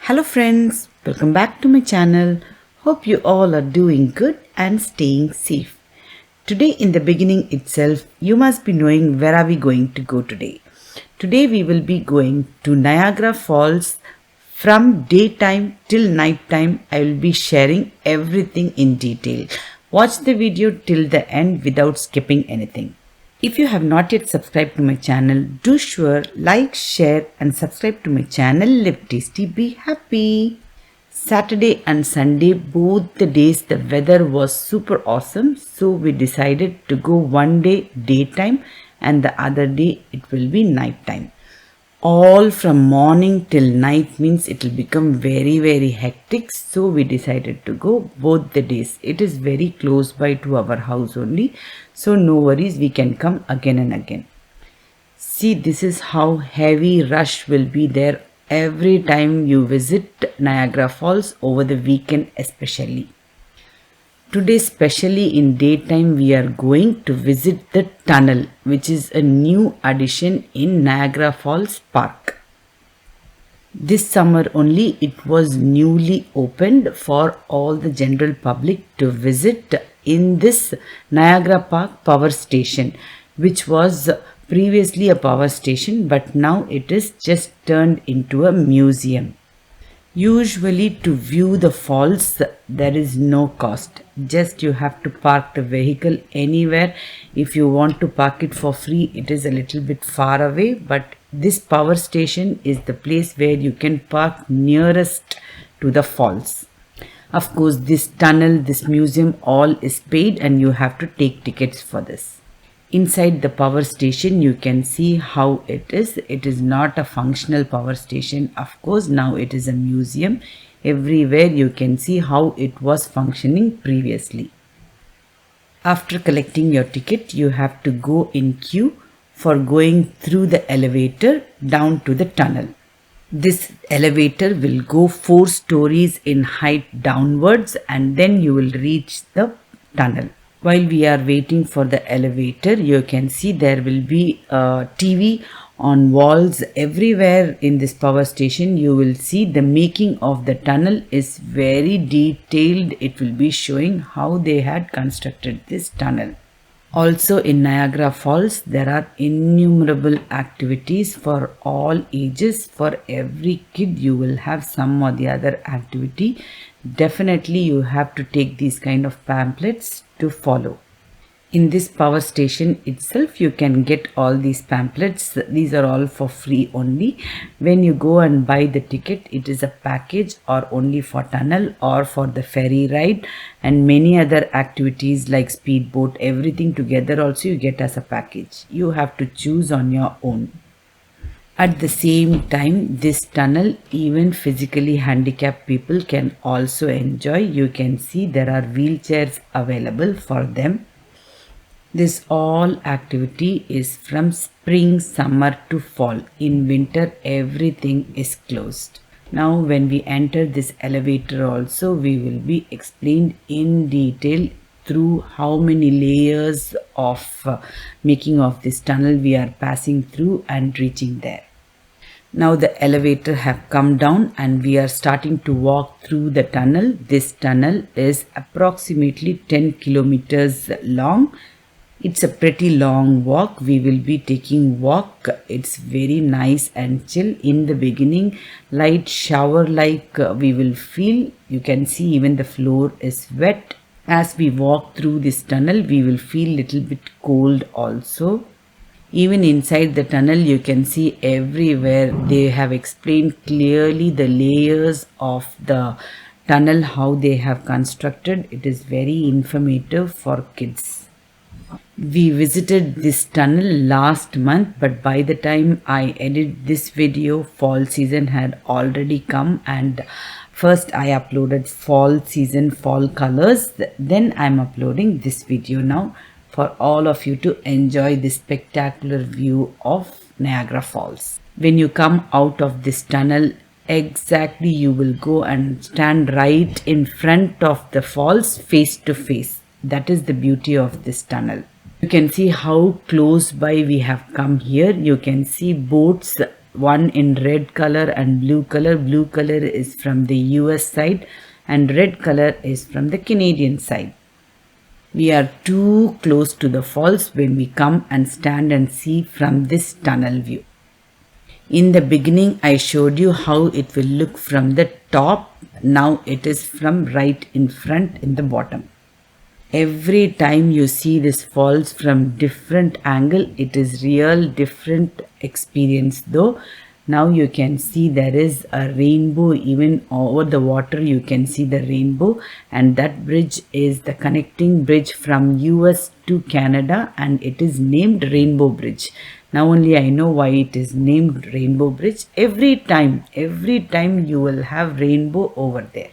Hello friends, welcome back to my channel. Hope you all are doing good and staying safe. Today in the beginning itself, you must be knowing where are we going to go today. Today we will be going to Niagara Falls. From daytime till night time. I will be sharing everything in detail. Watch the video till the end without skipping anything. If you have not yet subscribed to my channel, do sure like, share and subscribe to my channel. Live tasty, be happy. Saturday and Sunday, both the days the weather was super awesome. So we decided to go one day daytime and the other day it will be nighttime. All from morning till night means it will become very hectic, so we decided to go both the days. It is very close by to our house only, so no worries, we can come again and again. See, this is how heavy rush will be there every time you visit Niagara Falls over the weekend especially. Today, especially in daytime, we are going to visit the tunnel, which is a new addition in Niagara Falls Park. This summer only, it was newly opened for all the general public to visit in this Niagara Park power station, which was previously a power station, but now it is just turned into a museum. Usually to view the falls there is no cost, just you have to park the vehicle anywhere. If you want to park it for free, it is a little bit far away, but this power station is the place where you can park nearest to the falls. Of course, this tunnel, this museum all is paid and you have to take tickets for this. Inside the power station, you can see how it is. It is not a functional power station. Of course, now it is a museum. Everywhere you can see how it was functioning previously. After collecting your ticket, you have to go in queue for going through the elevator down to the tunnel. This elevator will go 4 stories in height downwards and then you will reach the tunnel. While we are waiting for the elevator, you can see there will be a TV on walls everywhere in this power station. You will see the making of the tunnel is very detailed. It will be showing how they had constructed this tunnel. Also in Niagara Falls, there are innumerable activities for all ages. For every kid, you will have some or the other activity. Definitely you have to take these kind of pamphlets to follow. In this power station itself, you can get all these pamphlets. These are all for free only. When you go and buy the ticket, it is a package or only for tunnel or for the ferry ride and many other activities like speedboat, everything together also you get as a package. You have to choose on your own. At the same time, this tunnel, even physically handicapped people can also enjoy. You can see there are wheelchairs available for them. This all activity is from spring, summer to fall. In winter, everything is closed. Now, when we enter this elevator also, we will be explained in detail through how many layers of making of this tunnel we are passing through and reaching there. Now the elevator have come down and we are starting to walk through the tunnel. This tunnel is approximately 10 kilometers long. It's a pretty long walk. We will be taking walk. It's very nice and chill. In the beginning, light shower like we will feel. You can see even the floor is wet. As we walk through this tunnel, we will feel little bit cold also. Even inside the tunnel, you can see everywhere they have explained clearly the layers of the tunnel, how they have constructed. It is very informative for kids. We visited this tunnel last month, but by the time I edit this video, fall season had already come and first I uploaded fall season, fall colors. Then I'm uploading this video now for all of you to enjoy this spectacular view of Niagara Falls. When you come out of this tunnel, exactly you will go and stand right in front of the falls face to face. That is the beauty of this tunnel. You can see how close by we have come here. You can see boats one in red color and blue color. Blue color is from the US side and red color is from the Canadian side. We are too close to the falls when we come and stand and see from this tunnel view. In the beginning, I showed you how it will look from the top. Now it is from right in front in the bottom. Every time you see this falls from different angle, it is real different experience though. Now you can see there is a rainbow even over the water. You can see the rainbow, and that bridge is the connecting bridge from US to Canada, and it is named Rainbow Bridge. Now only I know why it is named Rainbow Bridge. Every time you will have rainbow over there.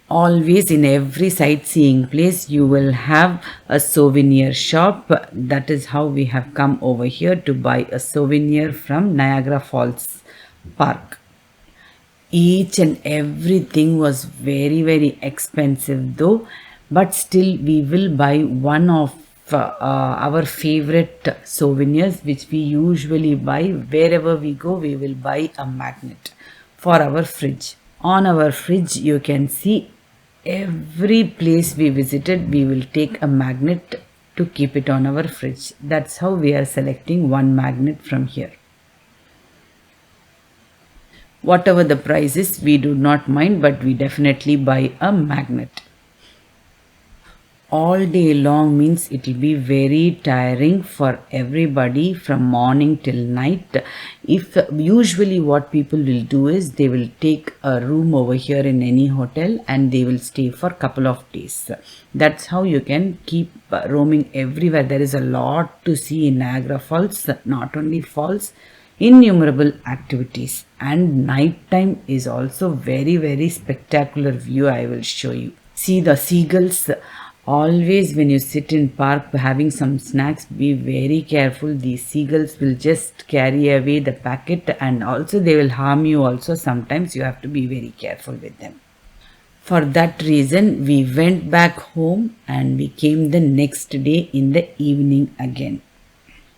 Always in every sightseeing place you will have a souvenir shop. That is how we have come over here to buy a souvenir from Niagara Falls Park. Each and everything was very expensive though, but still we will buy one of our favorite souvenirs which we usually buy wherever we go. We will buy a magnet for our fridge. On our fridge you can see every place we visited we will take a magnet to keep it on our fridge. That's how we are selecting one magnet from here. Whatever the price is, we do not mind, but we definitely buy a magnet. All day long means it will be very tiring for everybody from morning till night. If usually what people will do is they will take a room over here in any hotel and they will stay for a couple of days. That's how you can keep roaming everywhere. There is a lot to see in Niagara Falls, not only falls, innumerable activities, and night time is also very spectacular view. I will show you. See the seagulls. Always when you sit in park having some snacks, be very careful. These seagulls will just carry away the packet, and also they will harm you also. Sometimes you have to be very careful with them. For that reason we went back home and we came the next day in the evening again.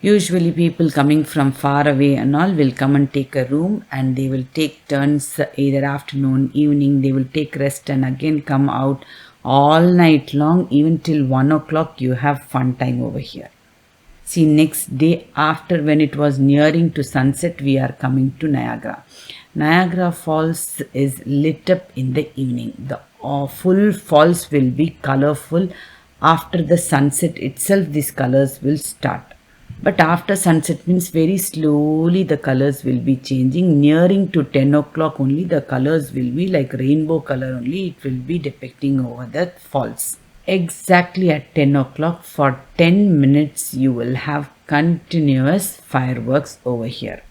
Usually people coming from far away and all will come and take a room, and they will take turns either afternoon, evening. They will take rest and again come out. All night long, even till 1 o'clock, you have fun time over here. See, next day after, when it was nearing to sunset, we are coming to Niagara. Niagara Falls is lit up in the evening. The full falls will be colorful. After the sunset itself, these colors will start. But after sunset means very slowly the colors will be changing. Nearing to 10 o'clock only the colors will be like rainbow color only. It will be depicting over the falls. Exactly at 10 o'clock for 10 minutes you will have continuous fireworks over here.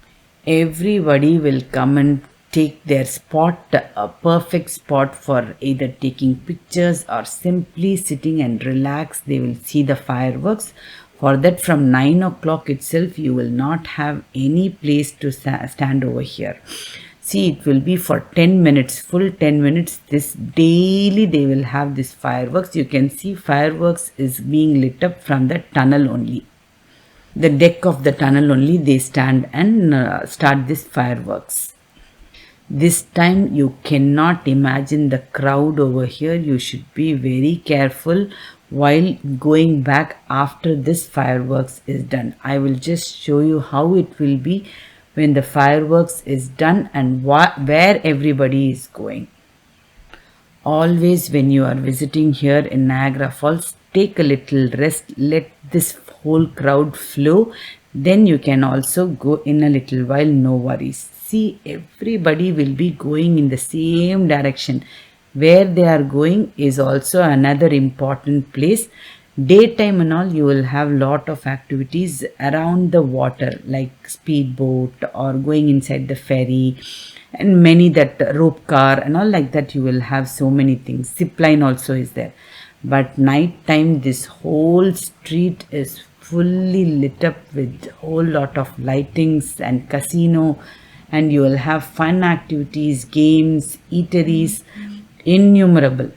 Everybody will come and take their spot, a perfect spot for either taking pictures or simply sitting and relax. They will see the fireworks. For that, from 9 o'clock itself, you will not have any place to stand over here. See, it will be for 10 minutes, full 10 minutes. This daily they will have this fireworks. You can see fireworks is being lit up from the tunnel only. The deck of the tunnel only they stand and start this fireworks. This time you cannot imagine the crowd over here. You should be very careful while going back after this fireworks is done. I will just show you how it will be when the fireworks is done and where everybody is going. Always when you are visiting here in Niagara Falls, take a little rest, let this whole crowd flow. Then you can also go in a little while, no worries. See, everybody will be going in the same direction. Where they are going is also another important place. Daytime and all, you will have lot of activities around the water like speedboat or going inside the ferry, and many that rope car and all like that. You will have so many things. Zip line also is there. But night time this whole street is fully lit up with whole lot of lightings and casino, and you will have fun activities, games, eateries, innumerable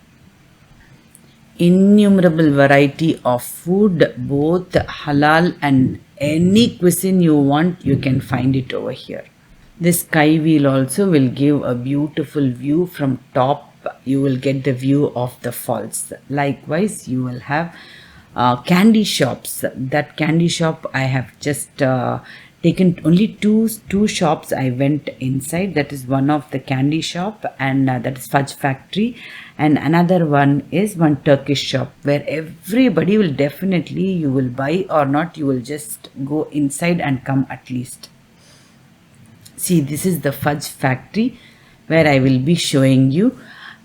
variety of food, both halal and Any cuisine you want, you can find it over here. This sky wheel also will give a beautiful view from top. You will get the view of the falls. Likewise, you will have candy shops. That candy shop I have just taken only two shops. I went inside. That is one of the candy shop, and that is Fudge Factory, and another one is one Turkish shop where everybody will definitely, you will buy or not, you will just go inside and come at least. See, this is the Fudge Factory where I will be showing you.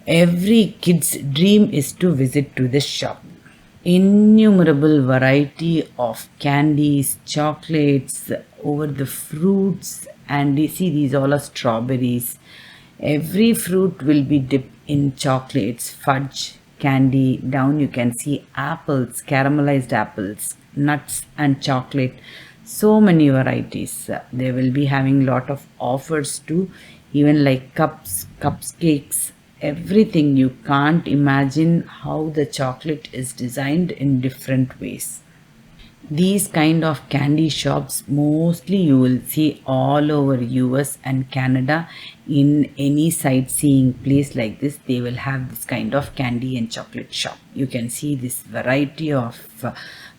Every kid's dream is to visit to this shop. Innumerable variety of candies, chocolates, over the fruits, and you see these all are strawberries. Every fruit will be dipped in chocolates, fudge, candy. Down you can see apples, caramelized apples, nuts and chocolate. So many varieties. They will be having lot of offers too, even like cups, cupcakes, everything. You can't imagine how the chocolate is designed in different ways. These kind of candy shops mostly you will see all over US and Canada. In any sightseeing place like this, they will have this kind of candy and chocolate shop. You can see this variety of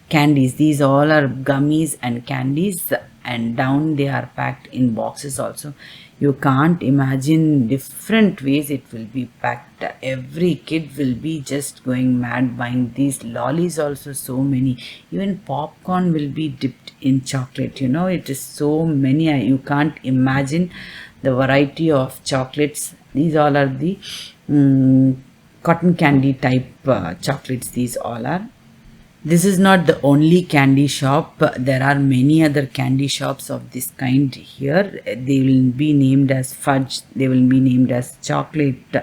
candies. These all are gummies and candies, and down they are packed in boxes also. You can't imagine different ways it will be packed. Every kid will be just going mad buying these lollies also, so many. Even popcorn will be dipped in chocolate. You know, it is so many. You can't imagine the variety of chocolates. These all are the cotton candy type chocolates. These all are. This is not the only candy shop. There are many other candy shops of this kind here. They will be named as fudge, they will be named as chocolate,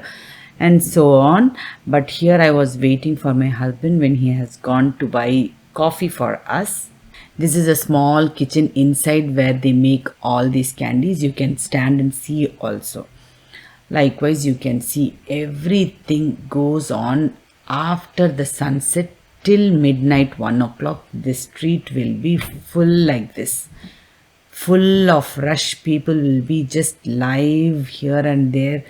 and so on. But here I was waiting for my husband when he has gone to buy coffee for us. This is a small kitchen inside where they make all these candies. You can stand and see also. Likewise, you can see everything goes on after the sunset till midnight, 1 o'clock. The street will be full like this, full of rush. People will be just live here and there.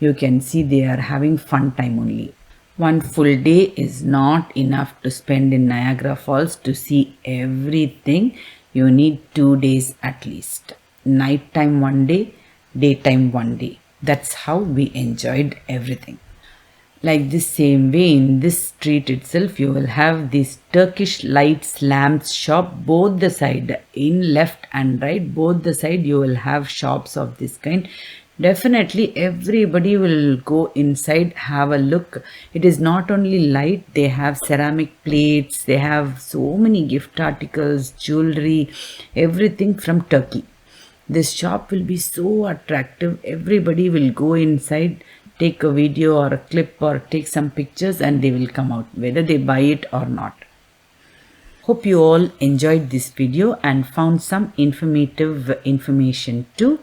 You can see they are having fun time only. One full day is not enough to spend in Niagara Falls to see everything. You need 2 days at least. Nighttime one day, daytime one day. That's how we enjoyed everything. Like this same way, in this street itself, you will have this Turkish lights lamps shop, both the side, in left and right, both the side you will have shops of this kind. Definitely everybody will go inside, have a look. It is not only light, they have ceramic plates, they have so many gift articles, jewelry, everything from Turkey. This shop will be so attractive. Everybody will go inside, take a video or a clip or take some pictures, and they will come out whether they buy it or not. Hope you all enjoyed this video and found some informative information too.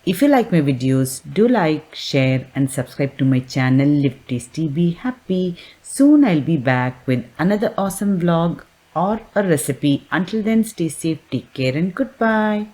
If you like my videos, do like, share and subscribe to my channel. Live tasty, be happy. Soon I'll be back with another awesome vlog or a recipe. Until then, stay safe, take care and goodbye.